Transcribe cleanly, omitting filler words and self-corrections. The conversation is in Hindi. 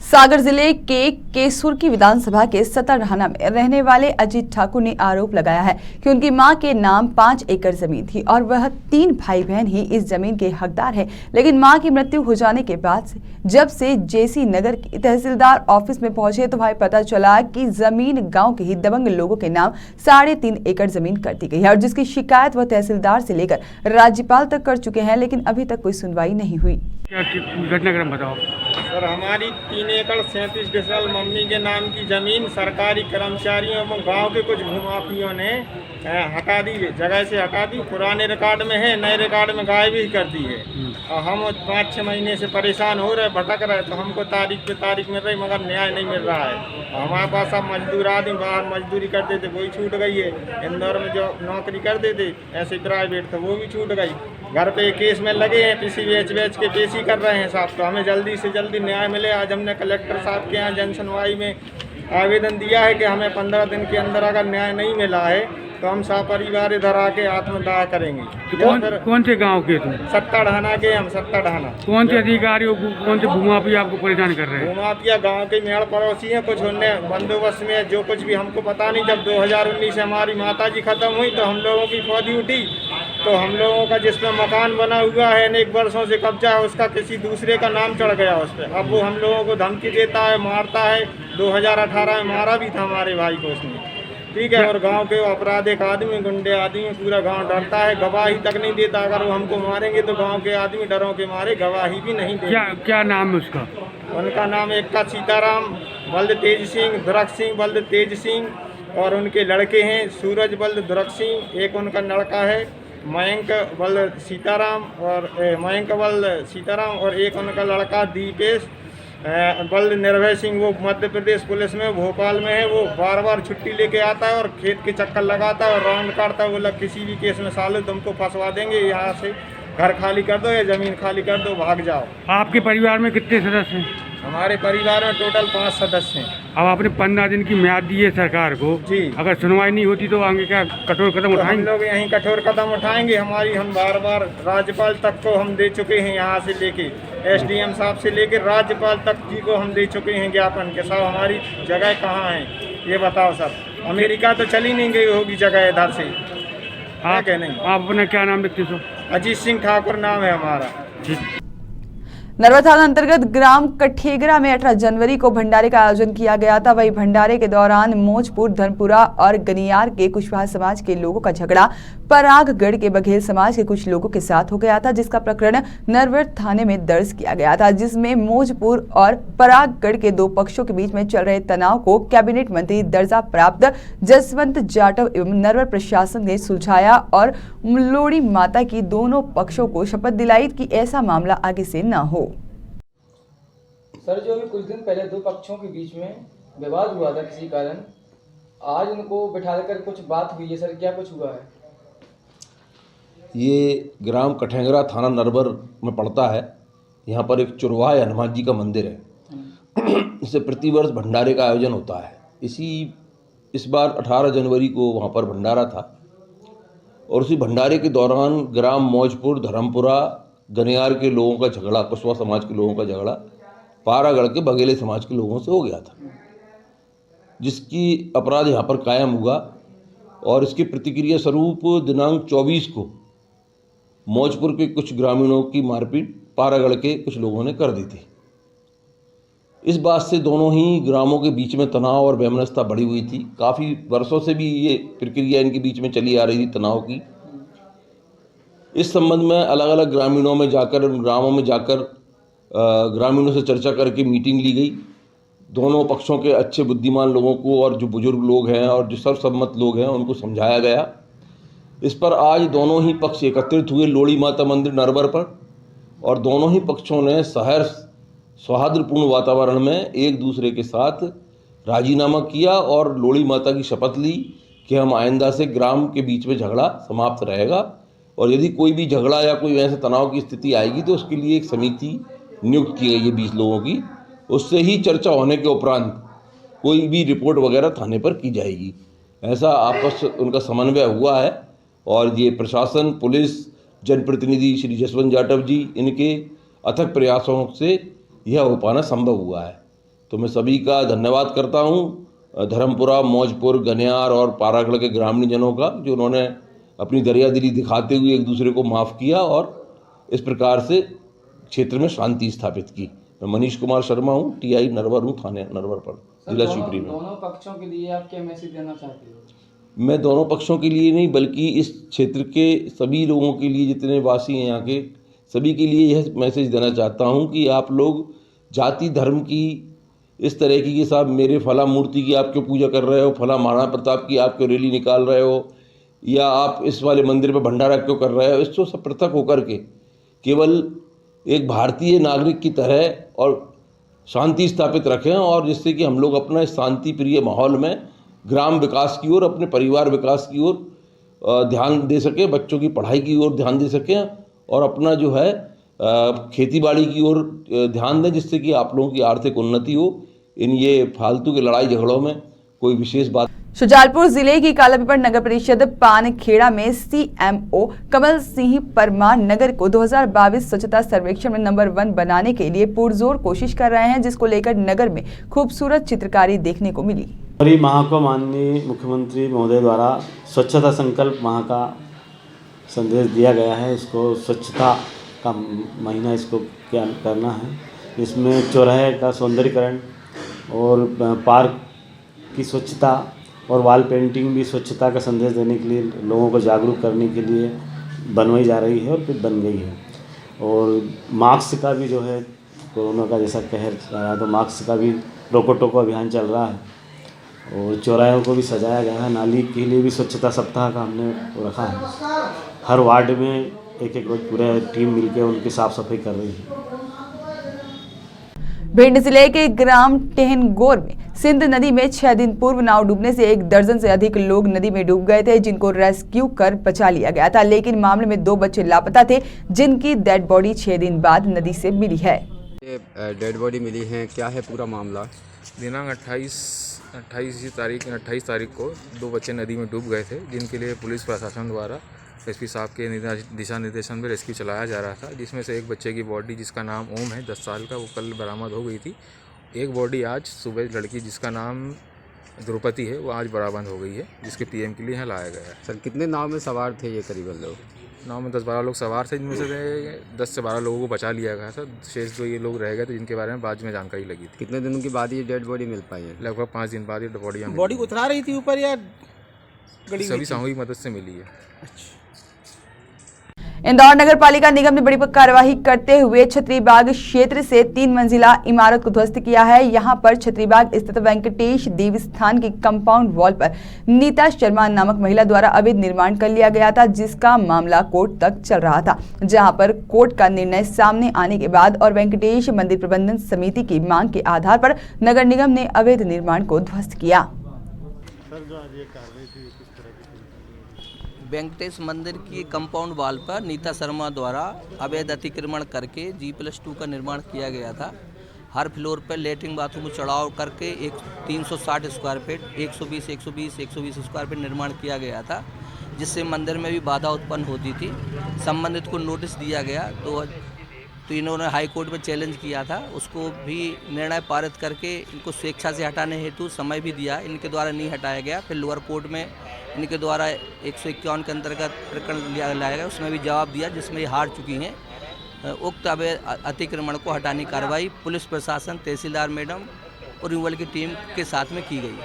सागर जिले के केसुर की विधानसभा के सतरहाना में रहने वाले अजीत ठाकुर ने आरोप लगाया है कि उनकी मां के नाम 5 एकड़ जमीन थी और वह 3 भाई बहन ही इस जमीन के हकदार हैं। लेकिन मां की मृत्यु हो जाने के बाद जब से जेसी नगर की तहसीलदार ऑफिस में पहुंचे तो भाई पता चला कि जमीन गांव के ही दबंग लोगों के नाम 3.5 एकड़ जमीन कर दी गई है और जिसकी शिकायत वह तहसीलदार से लेकर राज्यपाल तक कर चुके हैं, लेकिन अभी तक कोई सुनवाई नहीं हुई। क्या घटनाक्रम बताओ सर, हमारी 3 एकड़ 37 डिसमिल मम्मी के नाम की ज़मीन सरकारी कर्मचारियों एवं गांव के कुछ भूमाफियों ने हटा दी, जगह से हटा दी। पुराने रिकॉर्ड में है, नए रिकॉर्ड में गायब ही कर दी है। और हम 5-6 महीने से परेशान हो रहे, भटक रहे, तो हमको तारीख पे तारीख मिल रही मगर न्याय नहीं मिल रहा है। हमारे पास अब मजदूर आदमी बाहर मजदूरी करते थे, वही छूट गई है। इंदौर में जो नौकरी करते थे ऐसे प्राइवेट, तो वो भी छूट गई। घर पे केस में लगे हैं, किसी बेच के पेशी कर रहे हैं साहब। तो हमें जल्दी से जल्दी न्याय मिले। आज हमने कलेक्टर साहब के यहाँ जन सुनवाई में आवेदन दिया है कि हमें 15 दिन के अंदर अगर न्याय नहीं मिला है तो हम सपरिवार इधर आके आत्मदाह करेंगे। कौन से गांव के तुम? सत्ताढाना के हम, सत्ताढाना। कौन से अधिकारी कौन से भूमाफिया आपको परेशान कर रहे हैं? भूमाफिया गांव के मेड़ पड़ोसी हैं, कुछ उनने बंदोबस्त में जो कुछ भी हमको पता नहीं। जब 2019 से हमारी माताजी खत्म हुई तो हम लोगों की फौजी उठी, तो हम लोगों का जिसमें मकान बना हुआ है अनेक वर्षों से कब्जा है, उसका किसी दूसरे का नाम चढ़ गया उस पर। अब वो हम लोगों को धमकी देता है, मारता है। 2018 में मारा भी था हमारे भाई को उसने, ठीक है। और गांव के आपराधिक आदमी, गुंडे आदमी, पूरा गांव डरता है, गवाही तक नहीं देता। अगर वो हमको मारेंगे तो गांव के आदमी डरों के मारे गवाही भी नहीं देते। क्या नाम है उसका? उनका नाम एक का सीताराम, बल्द तेज सिंह, दुरक सिंह, बल्द तेज सिंह, और उनके लड़के हैं सूरज बल्द दुरक सिंह। एक उनका लड़का है मयंक बल सीताराम और एक उनका लड़का दीपेश बल निर्भय सिंह। वो मध्य प्रदेश पुलिस में भोपाल में है। वो बार बार छुट्टी लेके आता है और खेत के चक्कर लगाता है और राउंड काटता है। वो लोग किसी भी केस में साले तुमको फंसवा देंगे, यहाँ से घर खाली कर दो या ज़मीन खाली कर दो, भाग जाओ। आपके परिवार में कितने सदस्य हैं? हमारे परिवार में टोटल 5 सदस्य हैं। अब आपने 15 दिन की म्याद दी है सरकार को जी। अगर सुनवाई नहीं होती तो आगे क्या कठोर कदम उठाएंगे? हम लोग यहीं कठोर कदम उठाएंगे। हम बार बार राज्यपाल तक को हम दे चुके हैं, यहाँ से लेके SDM साहब से लेके राज्यपाल तक जी को हम दे चुके हैं ज्ञापन के। साहब हमारी जगह कहाँ है ये बताओ सर। अमेरिका तो चली नहीं गई होगी जगह इधर से, आप नहीं। आप अपना क्या नाम लिखते हो? अजीत सिंह ठाकुर नाम है हमारा। नरवा थाना अंतर्गत ग्राम कठेगरा में 18 जनवरी को भंडारे का आयोजन किया गया था। वहीं भंडारे के दौरान मौजपुर, धर्मपुरा और गनियार के कुशवाहा समाज के लोगों का झगड़ा परागगढ़ के बघेल समाज के कुछ लोगों के साथ हो गया था, जिसका प्रकरण नरवर थाने में दर्ज किया गया था, जिसमें मौजपुर और परागगढ़ के 2 पक्षों के बीच में चल रहे तनाव को कैबिनेट मंत्री दर्जा प्राप्त जसवंत जाटव एवं नरवर प्रशासन ने सुलझाया और लोड़ी माता की दोनों पक्षों को शपथ दिलाई कि ऐसा मामला आगे से न हो। सर, जो अभी कुछ दिन पहले 2 पक्षों के बीच में विवाद हुआ था किसी कारण, आज उनको बिठाकर कुछ बात हुई है सर, क्या कुछ हुआ है? ये ग्राम कठेंगरा थाना नरवर में पड़ता है। यहाँ पर एक चुरवाह हनुमान जी का मंदिर है। इससे प्रतिवर्ष भंडारे का आयोजन होता है। इस बार 18 जनवरी को वहाँ पर भंडारा था और उसी भंडारे के दौरान ग्राम मौजपुर, धर्मपुरा, गनियार के लोगों का झगड़ा, कुशवाहा समाज के लोगों का झगड़ा पारागढ़ के बघेले समाज के लोगों से हो गया था, जिसकी अपराध यहाँ पर कायम हुआ। और इसकी प्रतिक्रिया स्वरूप दिनांक 24 को मौजपुर के कुछ ग्रामीणों की मारपीट पारागढ़ के कुछ लोगों ने कर दी थी। इस बात से दोनों ही ग्रामों के बीच में तनाव और वैमनस्यता बढ़ी हुई थी। काफ़ी वर्षों से भी ये प्रक्रिया इनके बीच में चली आ रही थी तनाव की। इस संबंध में अलग अलग ग्रामीणों में जाकर, ग्रामों में जाकर ग्रामीणों से चर्चा करके मीटिंग ली गई। दोनों पक्षों के अच्छे बुद्धिमान लोगों को और जो बुजुर्ग लोग हैं और जो सर्वसम्मत लोग हैं उनको समझाया गया। इस पर आज दोनों ही पक्ष एकत्रित हुए लोड़ी माता मंदिर नरवर पर और दोनों ही पक्षों ने सहर्ष सौहार्दपूर्ण वातावरण में एक दूसरे के साथ राजीनामा किया और लोड़ी माता की शपथ ली कि हम आइंदा से ग्राम के बीच में झगड़ा समाप्त रहेगा और यदि कोई भी झगड़ा या कोई ऐसे तनाव की स्थिति आएगी तो उसके लिए एक समिति नियुक्त की गई है 20 लोगों की। उससे ही चर्चा होने के उपरांत कोई भी रिपोर्ट वगैरह थाने पर की जाएगी। ऐसा आपस उनका समन्वय हुआ है और ये प्रशासन, पुलिस, जनप्रतिनिधि श्री जसवंत जाटव जी, इनके अथक प्रयासों से यह हो पाना संभव हुआ है। तो मैं सभी का धन्यवाद करता हूँ, धर्मपुरा, मौजपुर, गनियार और पारागढ़ के ग्रामीण जनों का, जो उन्होंने अपनी दरियादिली दिखाते हुए एक दूसरे को माफ़ किया और इस प्रकार से क्षेत्र में शांति स्थापित की। मैं मनीष कुमार शर्मा हूँ, टीआई नरवर हूँ, थाने नरवर पर, जिला शिवपुरी में। दोनों पक्षों के लिए आप क्या मैसेज देना चाहते हो? मैं दोनों पक्षों के लिए नहीं, बल्कि इस क्षेत्र के सभी लोगों के लिए, जितने वासी हैं यहाँ के, सभी के लिए यह मैसेज देना चाहता हूँ कि आप लोग जाति धर्म की इस तरह की कि साहब मेरे फला मूर्ति की आप क्यों पूजा कर रहे हो, फला महाराणा प्रताप की आप क्यों रैली निकाल रहे हो, या आप इस वाले मंदिर पर भंडारा क्यों कर रहे हो, इससे सब पृथक होकर के केवल एक भारतीय नागरिक की तरह और शांति स्थापित रखें, और जिससे कि हम लोग अपना शांति प्रिय माहौल में ग्राम विकास की ओर, अपने परिवार विकास की ओर ध्यान दे सकें, बच्चों की पढ़ाई की ओर ध्यान दे सकें, और अपना जो है खेतीबाड़ी की ओर ध्यान दें, जिससे कि आप लोगों की आर्थिक उन्नति हो। इन ये फालतू के लड़ाई झगड़ों में कोई विशेष बात। शुजालपुर जिले की कालापीपल नगर परिषद पानखेड़ा में सीएमओ कमल सिंह परमार नगर को 2022 स्वच्छता सर्वेक्षण में नंबर 1 बनाने के लिए पुरजोर कोशिश कर रहे हैं, जिसको लेकर नगर में खूबसूरत चित्रकारी देखने को मिली। जनवरी माह को माननीय मुख्यमंत्री महोदय द्वारा स्वच्छता संकल्प माह का संदेश दिया गया है। इसको स्वच्छता का महीना इसको क्या करना है। इसमें चौराहे का सौंदर्यीकरण और पार्क की स्वच्छता और वॉल पेंटिंग भी स्वच्छता का संदेश देने के लिए, लोगों को जागरूक करने के लिए बनवाई जा रही है और फिर बन गई है। और मास्क का भी जो है, कोरोना का जैसा कहर रहा, तो मास्क का भी रोको टोको अभियान चल रहा है, और चौराहों को भी सजाया गया है। नाली के लिए भी स्वच्छता सप्ताह का हमने रखा है। हर वार्ड में एक रोज पूरा टीम मिलकर उनकी साफ सफाई कर रही है। भिंड जिले के ग्राम टेहनगोर में सिंध नदी में 6 दिन पूर्व नाव डूबने से 1 दर्जन से अधिक लोग नदी में डूब गए थे, जिनको रेस्क्यू कर बचा लिया गया था। लेकिन मामले में 2 बच्चे लापता थे, जिनकी डेड बॉडी 6 दिन बाद नदी से मिली है। डेड बॉडी मिली है, क्या है पूरा मामला? दिनांक 28 तारीख को 2 बच्चे नदी में डूब गए थे, जिनके लिए पुलिस प्रशासन द्वारा एसपी साहब के दिशा निर्देशन में रेस्क्यू चलाया जा रहा था, जिसमें से एक बच्चे की बॉडी, जिसका नाम ओम है, 10 साल का, वो कल बरामद हो गई थी। एक बॉडी आज सुबह लड़की जिसका नाम द्रौपदी है, वो आज बरामद हो गई है, जिसके पीएम के लिए यहाँ लाया गया है। सर कितने नाव में सवार थे ये करीबन लोग? नाव में 10-12 लोग सवार थे, जिनमें से 10 से 12 लोगों को बचा लिया गया था। शेष 2 ये लोग रह गए थे, जिनके बारे में बाद में जानकारी लगी थी। कितने दिनों के बाद ये डेड बॉडी मिल पाई है? लगभग 5 दिन बाद ये बॉडी उतरा रही थी ऊपर या सभी सामूहिक मदद से मिली है। इंदौर नगर पालिका निगम ने बड़ी कार्रवाई करते हुए छतरीबाग क्षेत्र से 3 मंजिला इमारत को ध्वस्त किया है। यहां पर छतरीबाग स्थित वेंकटेश देवस्थान की कंपाउंड वॉल पर नीता शर्मा नामक महिला द्वारा अवैध निर्माण कर लिया गया था, जिसका मामला कोर्ट तक चल रहा था, जहां पर कोर्ट का निर्णय सामने आने के बाद और वेंकटेश मंदिर प्रबंधन समिति की मांग के आधार पर नगर निगम ने अवैध निर्माण को ध्वस्त किया। वेंकटेश मंदिर की कंपाउंड वॉल पर नीता शर्मा द्वारा अवैध अतिक्रमण करके G+2 का निर्माण किया गया था। हर फ्लोर पर लेटरिन बाथरूम चढ़ाव करके 360 स्क्वायर फीट 120 स्क्वायर फीट निर्माण किया गया था, जिससे मंदिर में भी बाधा उत्पन्न होती थी। संबंधित को नोटिस दिया गया तो इन्होंने हाई कोर्ट में चैलेंज किया था, उसको भी निर्णय पारित करके इनको स्वेच्छा से हटाने हेतु समय भी दिया, इनके द्वारा नहीं हटाया गया। फिर लोअर कोर्ट में इनके द्वारा 151 के अंतर्गत प्रकरण लाया गया, उसमें भी जवाब दिया, जिसमें ये हार चुकी हैं। उक्त अतिक्रमण को हटाने की कार्रवाई पुलिस प्रशासन, तहसीलदार मैडम और रिमूवल की टीम के साथ में की गई।